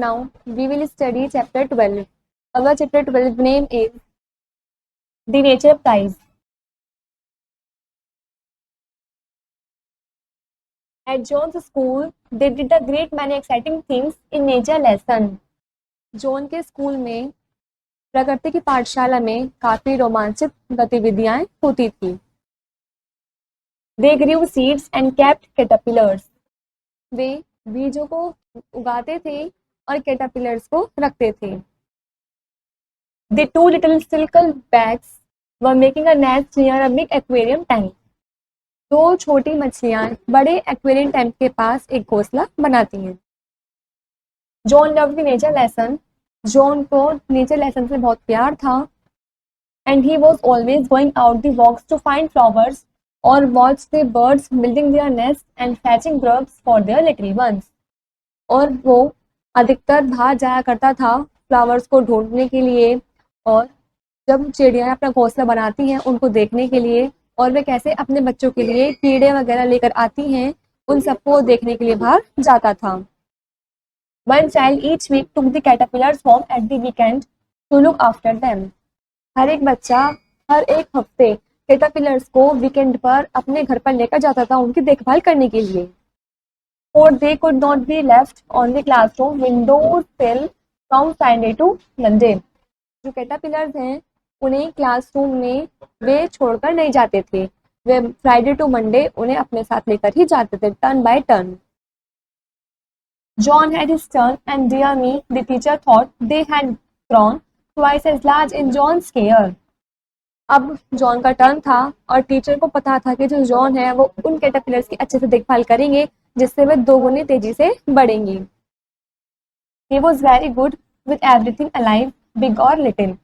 Now we will study chapter 12. Our chapter 12 name is The Nature Prize. At John's school, they did a great many exciting things in nature lesson. John के school में प्रकृति की पाठशाला में काफी रोमांचित गतिविधियां होती थी. They grew seeds and kept caterpillars. वे बीजों को उगाते थे और कैटरपिलर्स को रखते थे. The two little silken bags were making a nest near a big aquarium tank. दो छोटी मछलियां बड़े एक्वेरियम टैंक के पास एक घोंसला बनाती हैं. John loved the nature lesson. John को नेचर लेसन से बहुत प्यार था. And he was always going out the walks to find flowers और watch the birds building their nest and fetching grubs for their little ones. और वो अधिकतर बाहर जाया करता था फ्लावर्स को ढूंढने के लिए और जब चिड़ियाँ अपना घोंसला बनाती हैं उनको देखने के लिए और वे कैसे अपने बच्चों के लिए कीड़े वगैरह लेकर आती हैं उन सबको देखने के लिए बाहर जाता था. One child each week took the caterpillars home at the weekend to look after them. हर एक बच्चा हर एक हफ्ते कैटरपिलर्स को वीकेंड पर अपने घर पर लेकर जाता था उनकी देखभाल करने के लिए. For they could not be left on the classroom windows till from Friday to Monday. जो कैटरपिलर्स हैं उन्हें क्लासरूम में वे छोड़कर नहीं जाते थे. वे फ्राइडे टू मंडे उन्हें अपने साथ लेकर ही जाते थे turn by turn. John had his turn and dear me, the teacher thought they had grown twice as large in John's care. अब जॉन का टर्न था और टीचर को पता था कि जो जॉन है वो उन कैटरपिलर्स की अच्छे से देखभाल करेंगे जिससे वे दोगुनी तेजी से बढ़ेंगी. He was very good with everything alive, big or little.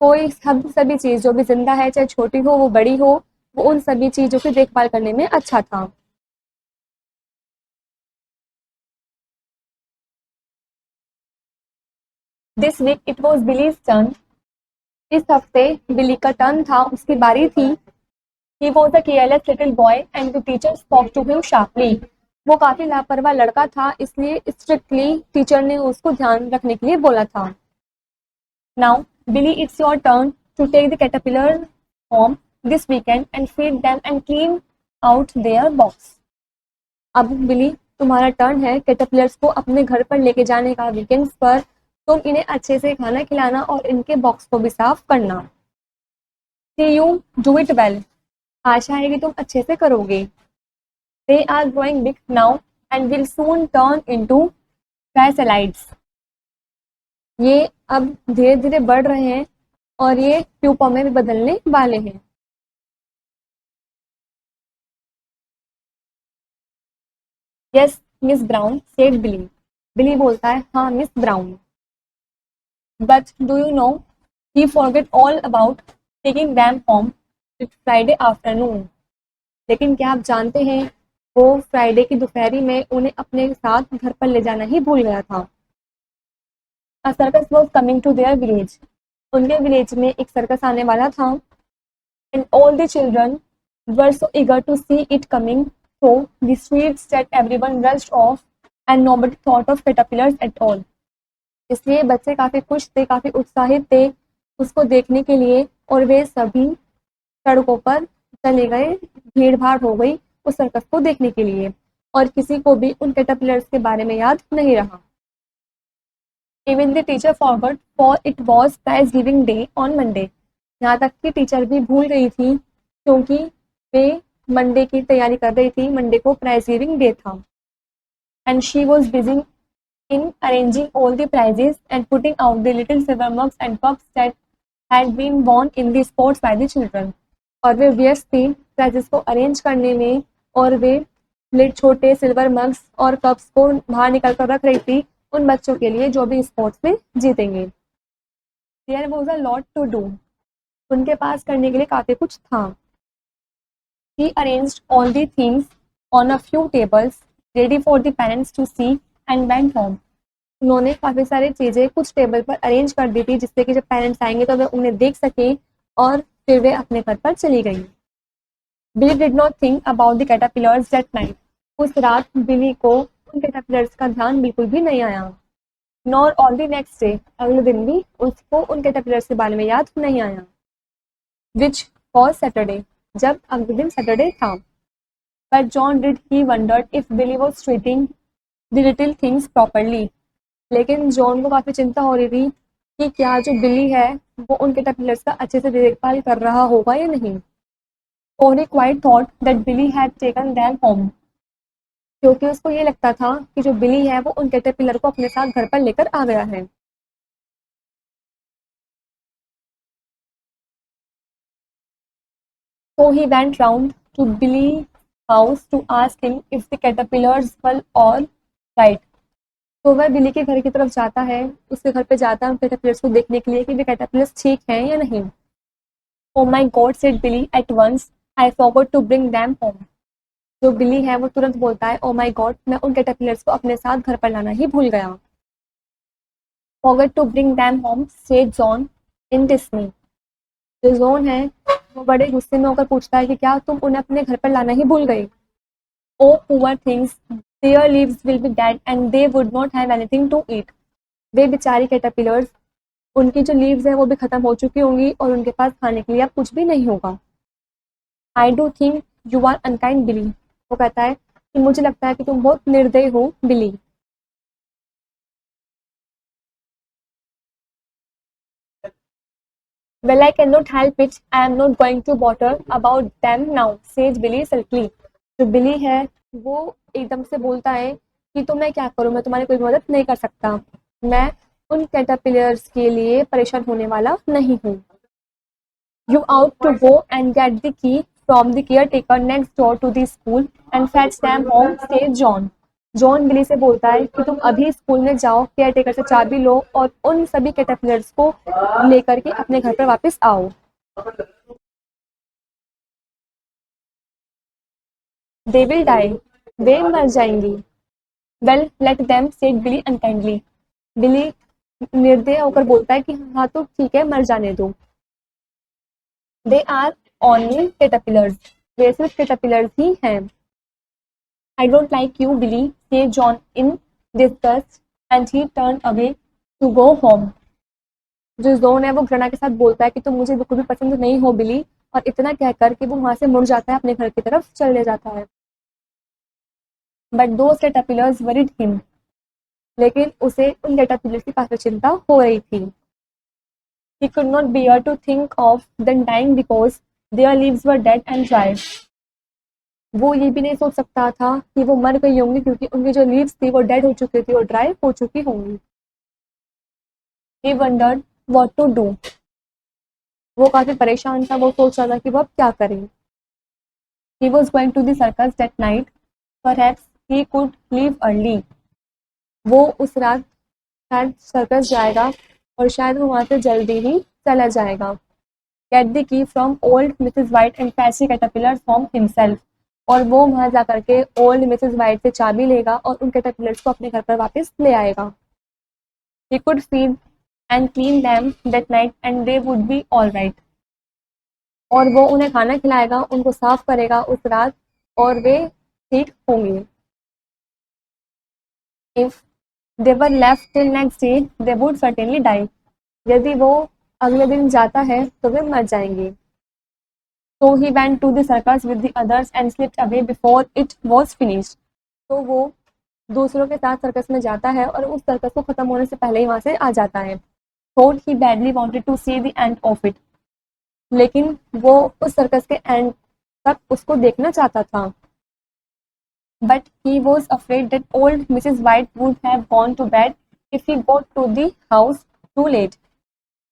कोई सभी चीज जो भी जिंदा है चाहे छोटी हो वो बड़ी हो वो उन सभी चीजों की देखभाल करने में अच्छा था. This week it was Billy's turn. इस हफ्ते बिली का टर्न था उसकी बारी थी. He was a careless little boy and the teacher spoke to him sharply. वो काफी लापरवाह लड़का था इसलिए स्ट्रिक्टली टीचर ने उसको ध्यान रखने के लिए बोला था. Now Billy, it's your turn to take the caterpillar home this weekend and feed them and clean out their box. अब बिली तुम्हारा टर्न है कैटरपिलर्स को अपने घर पर लेके जाने का वीकेंड्स पर. तुम इन्हें अच्छे से खाना खिलाना और इनके बॉक्स को भी साफ करना. See you do it well. आशा है कि तुम अच्छे से करोगे. They are growing big now and will soon turn into chrysalids. ये अब धीरे धीरे बढ़ रहे हैं और ये प्यूपा में भी बदलने वाले हैं. Yes, Miss Brown, said Billy. बिली बोलता है हाँ miss brown. But do you know he forget all about taking them home Friday afternoon. लेकिन क्या आप जानते हैं वो फ्राइडे की दोपहरी में उन्हें अपने साथ घर पर ले जाना ही भूल गया था. A circus was coming to their village. उनके विलेज में एक सर्कस आने वाला था. And all the children were so eager to see it coming, so the streets that everyone rushed off and nobody thought of caterpillars at all. इसलिए बच्चे काफी खुश थे काफी उत्साहित थे उसको देखने के लिए और वे सभी सड़कों पर चले गए. भीड़ भाड़ हो गई उस सर्कस को देखने के लिए और किसी को भी उन कैटरपिलर्स के बारे में याद नहीं रहा. Even the teacher forgot for it was prize giving day on Monday. यहाँ तक कि टीचर भी भूल गई थी क्योंकि वे मंडे की तैयारी कर रही थी. मंडे को प्राइज गिविंग डे था. And she was busy in arranging all the prizes and putting out the little silver mugs and cups that had been won in the sports by the children. और वे व्यस्त थी prices को arrange करने में और वे छोटे silver mugs और cups को बाहर निकल कर रख रही थी उन बच्चों के लिए जो भी स्पोर्ट्स में जीतेंगे. There was a lot to do. उनके पास करने के लिए काफी कुछ था. He arranged all the things on a few tables ready for the parents to see and went home. उन्होंने काफी सारी चीजें कुछ टेबल पर अरेंज कर दी थी जिससे कि जब पेरेंट्स आएंगे तो वे उन्हें देख सके और फिर वे अपने घर पर चली गई. Billy did not think about the caterpillars that night. उस रात बिली को उन कैटरपिलर्स का ध्यान बिल्कुल भी नहीं आया. Nor on the next day, अगले दिन भी उसको उन कैटरपिलर्स के बारे में याद नहीं आया। विच वॉज सैटरडे, जब अगले दिन सैटरडे था। But John did he wondered if Billy was treating the little things properly, लेकिन जॉन को काफी चिंता हो रही थी कि क्या जो बिली है वो उन कैटरपिलर्स का अच्छे से देखभाल कर रहा होगा या नहीं। और he quite thought that Billy had taken them home, क्योंकि उसको ये लगता था कि जो बिली है वो उन कैटरपिलर को अपने साथ घर पर लेकर आ गया है। So he went round to Billy's house to ask him if the caterpillars were all right. तो वह बिली के घर की तरफ जाता है, उसके घर पे जाता है कैटरपिलर्स को देखने के लिए कि वे कैटरपिलर्स ठीक हैं या नहीं। Oh my God, said Billy at once. I forgot to bring them home. जो बिली है वो तुरंत बोलता है, oh my God, मैं उन कैटरपिलर्स को अपने साथ घर पर लाना ही भूल गया। Forgot to bring them home, said John in dismay. जो जॉन है वो बड़े गुस्से में होकर पूछता है कि क्या तुम उन्हें अपने घर पर लाना ही भूल गई। O poor things, their leaves will be dead and they would not have anything to eat. वे बेचारी कैटरपिलर्स, उनकी जो लीव्स है वो भी खत्म हो चुकी होंगी और उनके पास खाने के लिए अब कुछ भी नहीं होगा। I do think you are unkind Billy, वो कहता है कि मुझे लगता है कि तुम बहुत निर्दयी हो बिली। Well, I cannot help it. I am not going to bother about them now, says Billy sulkily. जो बिली है वो एकदम से बोलता है कि तो मैं क्या करूं, मैं तुम्हारी कोई मदद नहीं कर सकता, मैं उन कैटरपिलर्स के लिए परेशान होने वाला नहीं हूँ। You ought to go and get the key from the caretaker next door to the school and fetch them home, says John. John Billy से बोलता है कि तुम अभी स्कूल में जाओ, केयरटेकर से चाबी लो और उन सभी कैटरपिलर्स को लेकर के अपने घर पर वापस आओ। दे विल डाई, वे मर जाएंगी। वेल लेट देम, सेड बिली अनकाइंडली। बिली निर्दय होकर बोलता है कि हाँ तो ठीक है, मर जाने दो। दे आर ओनली कैटरपिलर्स, वे सिर्फ कैटरपिलर्स ही हैं। I don't like you, Billy, said John in disgust, and he turned away to go home. जो जॉन है वो घृणा के साथ बोलता है कि तुम मुझे बिल्कुल भी पसंद नहीं हो बिली, और इतना कहकर कि वो वहां से मुड़ जाता है, अपने घर की तरफ चले जाता है। But those caterpillars worried him, लेकिन उसे उन कैटरपिलर्स की काफी चिंता हो रही थी। He could not bear to think of them dying because their leaves were dead and dry. वो ये भी नहीं सोच सकता था कि वो मर गई होंगी क्योंकि उनकी जो लीव्स थी वो डेड हो चुकी थी और ड्राई हो चुकी होंगी। He wondered what to do. वो काफी परेशान था, वो सोच रहा था कि वो अब क्या करे। He was going to the circus that night. Perhaps he could leave early. वो उस रात शायद सर्कस जाएगा और शायद वो वहां से जल्दी ही चला जाएगा। Get the key from old Mrs. White and fetch the caterpillars from himself. और वो वहां जा करके ओल्ड मिसेस वाइट से चाबी लेगा और उन कैटरपिलर्स को अपने घर पर वापस ले आएगा। He could feed and clean them that night and they would be all right. और वो उन्हें खाना खिलाएगा, उनको साफ करेगा उस रात और वे ठीक होंगे। If they were left till next day, they would certainly die. यदि वो अगले दिन जाता है तो वे मर जाएंगे। So he went to the circus with the others and slipped away before it was finished. तो वो दूसरों के साथ सर्कस में जाता है और उस सर्कस को खत्म होने से पहले ही वहां से आ जाता है। Thought he badly wanted to see the end of it. लेकिन वो उस सर्कस के एंड तक उसको देखना चाहता था। But he was afraid that old Mrs. White would have gone to bed if he got to the house too late.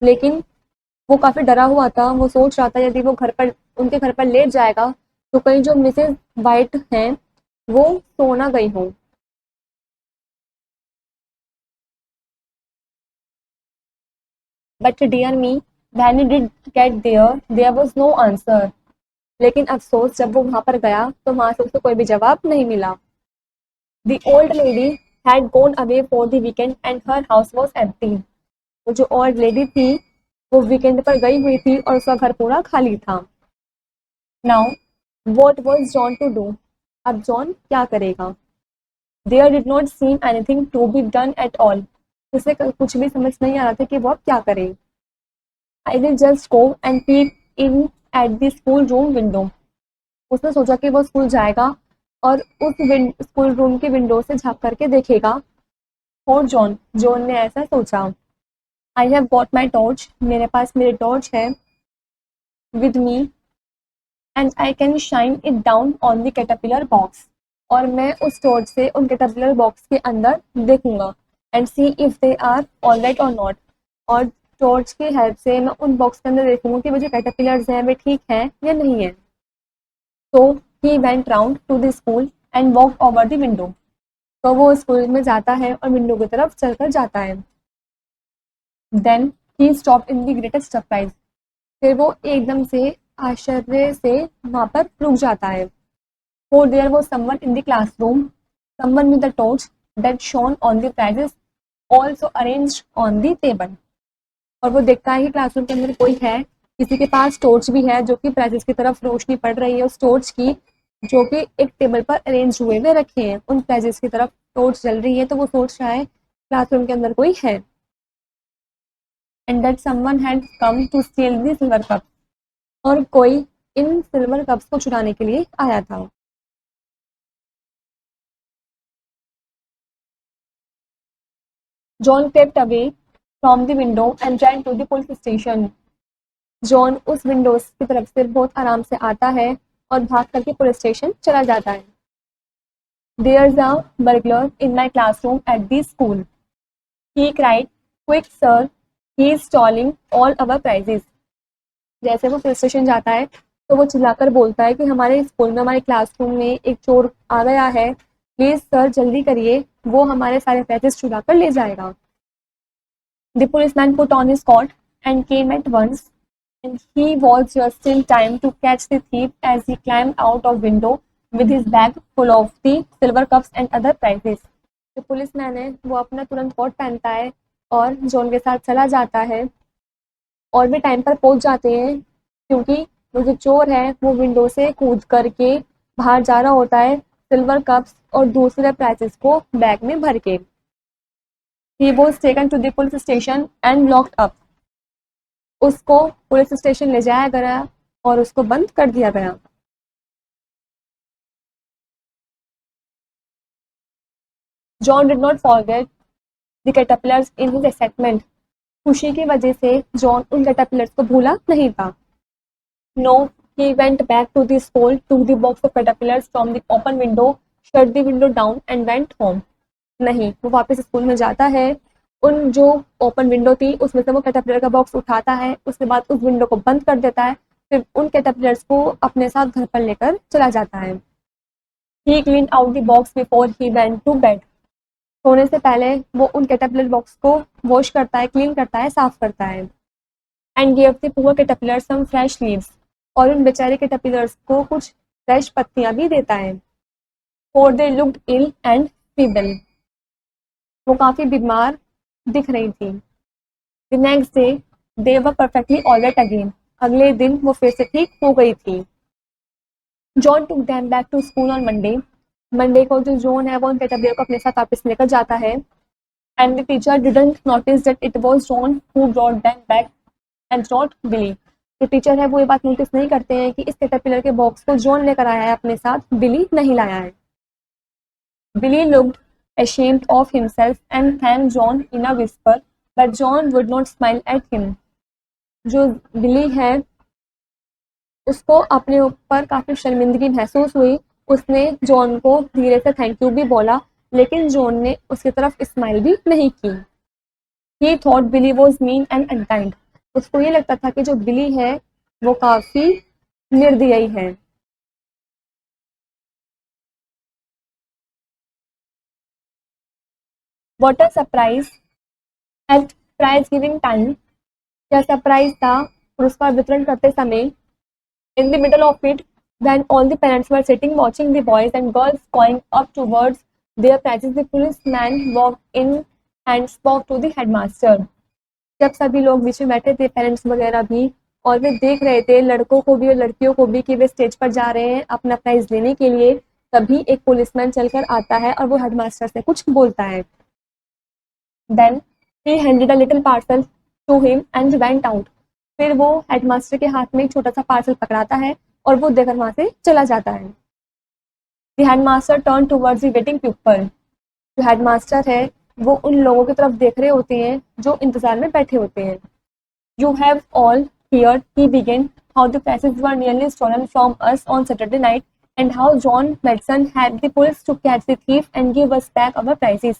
लेकिन वो काफी डरा हुआ था, वो सोच रहा था यदि वो घर पर उनके घर पर लेट जाएगा तो कहीं जो मिसेस वाइट हैं वो सो ना गई हो। But dear me, when he did get there was no answer. लेकिन अफसोस, जब वो वहां पर गया तो वहां से उसको कोई भी जवाब नहीं मिला। The old lady had gone away for the weekend and her house was empty. वो जो ओल्ड लेडी थी वो वीकेंड पर गई हुई थी और उसका घर पूरा खाली था। Now what was John to do, अब जॉन क्या करेगा। There did not seem anything to be done at all. उसे कुछ भी समझ नहीं आ रहा था कि वो अब क्या करे। I will just go and peep in at the school room window. उसने सोचा कि वो स्कूल जाएगा और उस स्कूल रूम की विंडो से झांक करके देखेगा। और जॉन जॉन ने ऐसा सोचा। I have got my torch, मेरे पास मेरी टॉर्च है, with me, and I can shine it down on the caterpillar box. और मैं उस टॉर्च से उन कैटरपिलर बॉक्स के अंदर देखूंगा and see if they are all right और नॉट। और टॉर्च की हेल्प से मैं उन बॉक्स के अंदर देखूंगा कि वो जो कैटरपिलर्स हैं वे ठीक हैं या नहीं है। तो he went round to the school and walk over the window. तो वो स्कूल में जाता है और विंडो की तरफ चलकर जाता है। Then he stop in the greatest surprise. फिर वो एकदम से आश्चर्य से वहां पर रुक जाता है। For there was someone in the classroom, someone with a torch that shone on the prizes also arranged on the table। और वो देखता है कि क्लासरूम के अंदर कोई है, किसी के पास टॉर्च भी है जो कि प्राइजेस की तरफ रोशनी पड़ रही है उस टॉर्च की, जो कि एक टेबल पर अरेंज हुए हुए रखे हैं। उन प्राइजेस की तरफ टॉर्च जल रही है तो वो सोच रहा है क्लासरूम के अंदर कोई है। And that someone had come to steal the silver cup. और कोई इन सिल्वर कप्स को चुराने के लिए आया था। John crept away from the window and ran to the police station। John उस विंडोज की तरफ से बहुत आराम से आता है और भाग करके पुलिस स्टेशन चला जाता है। There's a burglar in my classroom at the school, he cried, quick sir, he is stealing all our prizes। जैसे वो पुलिस स्टेशन जाता है तो वो चिल्लाकर बोलता है कि हमारे स्कूल में, हमारे क्लासरूम में एक चोर आ गया है, प्लीज सर जल्दी करिए, वो हमारे सारे प्राइजेस चुरा कर ले जाएगा। The policeman put on his coat and came at once, and he was just in time to catch the thief as he climbed out of window with his bag full of the silver cups and other prizes। जो policeman है वो अपना तुरंत coat पहनता है और John के साथ चला जाता है और भी टाइम पर पहुंच जाते हैं, क्योंकि वो जो चोर है वो विंडो से कूद करके बाहर जा रहा होता है सिल्वर कप्स और दूसरे प्राइजेस को बैग में भर के। He was taken to the police station and locked up। उसको पुलिस स्टेशन ले जाया गया और उसको बंद कर दिया गया। John did not forget the caterpillars in his excitement. खुशी की वजह से जॉन उन कैटरपिलर्स को भूला नहीं था। No, he went back to the school, took the box of caterpillars from the open window, shut the window down and went home। नहीं, वो वापस स्कूल में जाता है, उन जो ओपन विंडो थी उसमें से वो कैटरपिलर का बॉक्स उठाता है, उसके बाद उस विंडो को बंद कर देता है, फिर उन कैटरपिलर्स को अपने साथ घर पर लेकर चला जाता है। He clean out the box before he went to bed. सोने से पहले वो उन कैटरपिलर बॉक्स को वॉश करता है, क्लीन करता है, साफ करता है। And give the poor caterpillar some fresh leaves. और उन बेचारे कैटरपिलर्स को कुछ फ्रेश पत्तियां भी देता है। For they looked ill and feeble. वो काफी बीमार दिख रही थी। The next day they were perfectly all right again. अगले दिन वो फिर से ठीक हो गई थी। John took them back to school on Monday. Monday को जो जॉन है वो उन कैटरपिलर को अपने साथ वापस लेकर जाता है। And the teacher didn't notice that it was John who brought them back and not Billy. जो टीचर है वो ये बात नोटिस नहीं करते हैं कि इस कैटरपिलर के बॉक्स को जॉन लेकर आया है अपने साथ, बिली नहीं लाया है। बिली looked ashamed of himself and thanked John in a whisper, but John would not smile at him। जो बिली है उसको अपने ऊपर काफी शर्मिंदगी महसूस हुई। उसने जॉन को धीरे से थैंक यू भी बोला, लेकिन जॉन ने उसकी तरफ स्माइल भी नहीं की। He thought Billy was mean and unkind। उसको ये लगता था कि जो बिली है वो काफी निर्दयी है। What a surprise at prize giving time। क्या सरप्राइज था पुरस्कार वितरण करते समय। In the middle of it, when all the parents were sitting watching the boys and girls going up towards their prizes, the policeman walked in and spoke to the headmaster। जब सभी लोग बीच में बैठे थे, पेरेंट्स वगैरह भी, और वे देख रहे थे लड़कों को भी और लड़कियों को भी कि वे स्टेज पर जा रहे हैं अपना प्राइज लेने के लिए, तभी एक पुलिसमैन चलकर आता है और वो हेडमास्टर से कुछ बोलता है। Then He handed a little parcel to him and went out. फिर वो हेडमास्टर के हाथ में एक छोटा सा पार्सल पकड़ाता है और वो देकर वहां से चला जाता है. The headmaster turned towards the waiting pupil. जो हेडमास्टर है वो उन लोगों की तरफ देख रहे होते हैं जो इंतजार में बैठे होते हैं. You have all heard, he began, how the prizes were nearly stolen from us on Saturday night and how John Madsen had the police to catch the thief and give us back our prizes.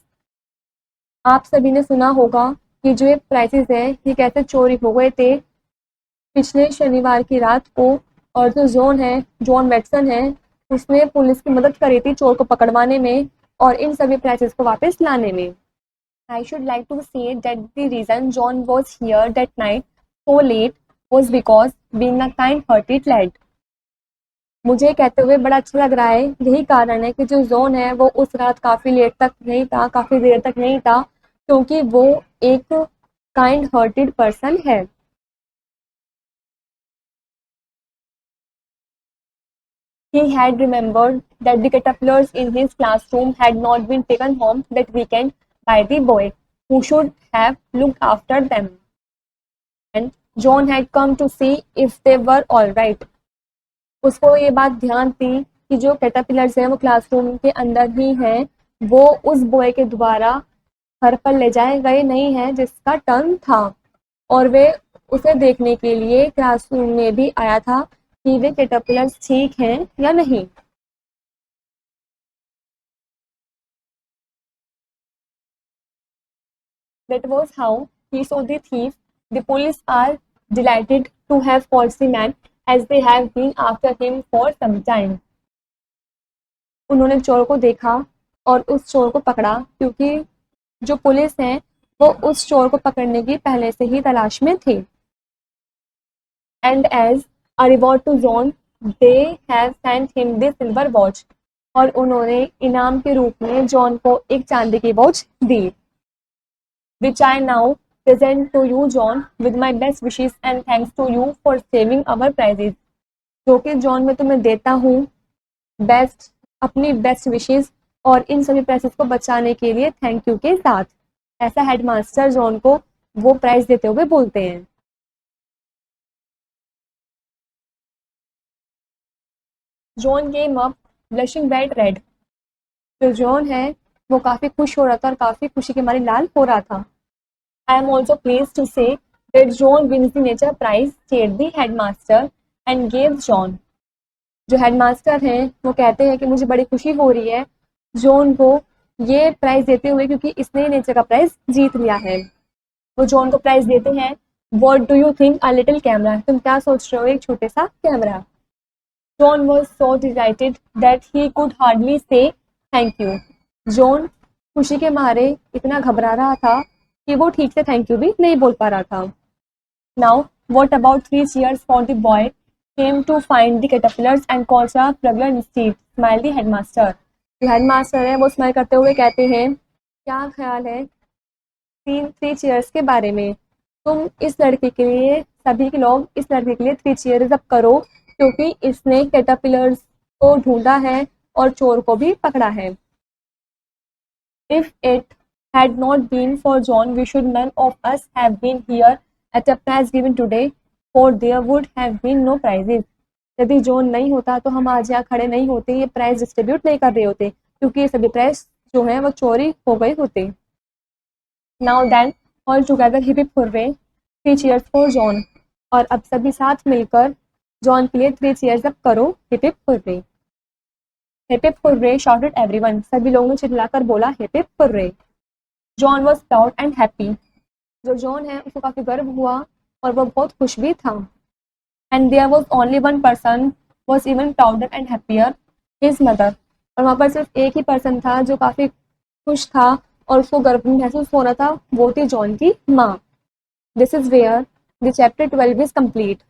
आप सभी ने सुना होगा कि जो ये prices है ये कैसे चोरी हो गए थे पिछले शनिवार की रात को, और जो जॉन मैटसन है उसने पुलिस की मदद करी थी चोर को पकड़वाने में और इन सभी प्राइसेस को वापस लाने में. I should like to say that the reason John was here that night so late was because being a kind-hearted lad. मुझे कहते हुए बड़ा अच्छा लग रहा है, यही कारण है कि जो जॉन है वो उस रात काफ़ी लेट तक नहीं था, काफ़ी देर तक नहीं था, क्योंकि वो एक काइंड हार्टेड पर्सन है. He had remembered that the caterpillars in his classroom had not been taken home that weekend by the boy who should have looked after them. And John had come to see if they were all right. उसको ये बात ध्यान थी कि जो caterpillars हैं वो classroom के अंदर ही हैं, वो उस बॉय के द्वारा घर पर ले जाए गए नहीं हैं जिसका टर्न था, और वे उसे देखने के लिए क्लासरूम में भी आया था कि वे कैटरपिलर्स ठीक हैं या नहीं. That was how he saw the thief. The police are delighted to have caught the man as they have been after him for some time. उन्होंने चोर को देखा और उस चोर को पकड़ा क्योंकि जो पुलिस है वो उस चोर को पकड़ने की पहले से ही तलाश में थी. And as a reward to John, they have sent him this silver watch. और उन्होंने इनाम के रूप में जॉन को एक चांदी की watch the. Which I now present to you, John, with my best wishes and thanks to you for saving our prizes. जो कि जॉन मैं तुम्हें देता हूँ अपनी बेस्ट विशेस और इन सभी प्राइजेस को बचाने के लिए थैंक यू के साथ. ऐसा हेडमास्टर जॉन को वो प्राइज देते हुए बोलते हैं. John came up blushing bright red. जो जॉन है वो काफ़ी खुश हो रहा था और काफ़ी खुशी के मारे लाल हो रहा था. I am also pleased to say that John wins the nature prize, said the headmaster and gave John. जो हेडमास्टर हैं वो कहते हैं कि मुझे बड़ी खुशी हो रही है जॉन को ये प्राइज देते हुए क्योंकि इसने नेचर का प्राइज जीत लिया है. वो जॉन को प्राइज देते हैं. What do you think a little camera? तुम क्या सोच रहे हो एक छोटे सा camera. John was so delighted that he could hardly say thank you. John खुशी के मारे इतना घबरा रहा था कि वो ठीक से थैंक यू भी नहीं बोल पा रहा था. Now, what about 3 cheers for the boy came to find the caterpillars and caused a regular instead, smiled the headmaster. जो हेडमास्टर है वो स्माइल करते हुए कहते हैं क्या ख्याल है 3 चीयर्स के बारे में. तुम इस लड़के के लिए सभी के लोग इस लड़के के लिए 3 चीयर्स अप करो क्योंकि इसने कैटरपिलर्स को ढूंढा है और चोर को भी पकड़ा है. If it had not been for John, we should none of us have been here at a prize given today, for there would have been no prizes. यदि जॉन नहीं होता तो हम आज यहाँ खड़े नहीं होते, ये प्राइज डिस्ट्रीब्यूट नहीं कर रहे होते क्योंकि ये सभी प्राइज जो हैं वो चोरी हो गए होते. Now then all together hip hip hurray 3 cheers for John. और अब सभी साथ मिलकर जॉन के लिए 3 चीयर्स अप करो. Hip hip hurray. Hip hip hurray shouted everyone. सभी लोगों ने चिल्लाकर बोला hip hip hurray. John was proud and happy. जो जॉन है उसको काफ़ी गर्व हुआ और वो बहुत खुश भी था. And there was only one person was even prouder and happier, his mother. और वहाँ पर सिर्फ एक ही पर्सन था जो काफ़ी खुश था और उसको गर्व महसूस हो रहा था, वो थी जॉन की माँ. This is where the chapter 12 is complete.